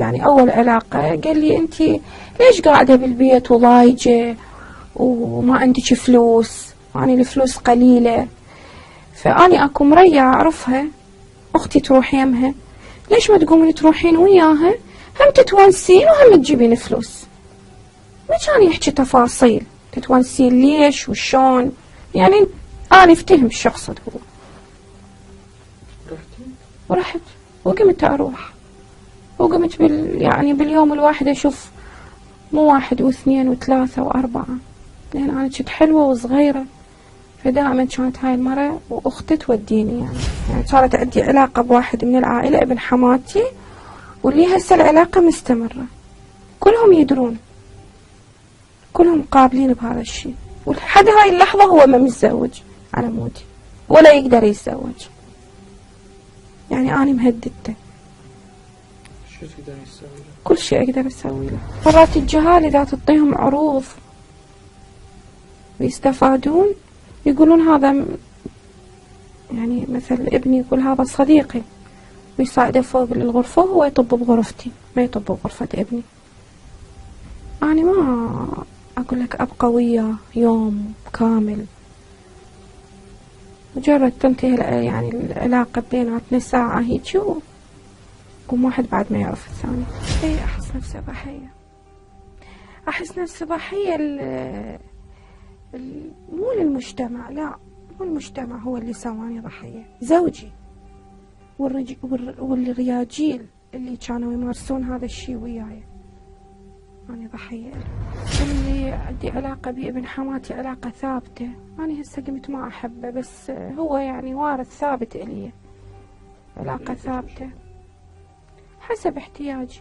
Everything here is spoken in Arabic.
يعني أول علاقة قال لي أنت ليش قاعدة بالبيت وضايجة وما عندك فلوس، يعني الفلوس قليلة، فأني أكو مريا أعرفها أختي تروح يمها، ليش ما تقومين تروحين وياها هم تتونسين وهم تجيبين فلوس. ما كان يحكي تفاصيل تتونسين ليش وشون، يعني أنا افتهم الشخص هو. ورحت وقمت أروح وقمت يعني باليوم الواحد أشوف مو 1 و2 و3 و4، لأن أنا كنت حلوة وصغيرة، فدائما كانت هاي المرة وأختي توديني. يعني صارت عندي علاقة بواحد من العائلة ابن حماتي، واللي هسه العلاقة مستمرة، كلهم يدرون، كلهم قابلين بهذا الشيء، ولحد هاي اللحظة هو ما متزوج على مودي ولا يقدر يتزوج. يعني أنا مهددته، شو تقدر تسوي له؟ كل شيء أقدر أسوي له. مرات الجهال إذا تعطيهم عروض ويستفادون، يقولون هذا يعني مثل ابني يقول هذا صديقي، ويصعده فوق الغرفة وهو يطب بغرفتي ما يطب بغرفة ابني. أنا ما أقول لك أبقى وياه يوم كامل، مجرد تنتهي يعني العلاقة بيناتنا ساعة هيك وكم واحد بعد ما يعرف الثاني. اي أحس نفسي ضحية، أحس نفسي ضحية مو للمجتمع، لا مو المجتمع هو اللي سواني ضحية، زوجي والرياجيل اللي كانوا يمارسون هذا الشيء وياي، أنا ضحية. اللي عندي علاقة بابن حماتي علاقة ثابتة، أنا هسه قمت ما أحبه، بس هو يعني وارث ثابت إلي، علاقة ثابتة حسب احتياجي.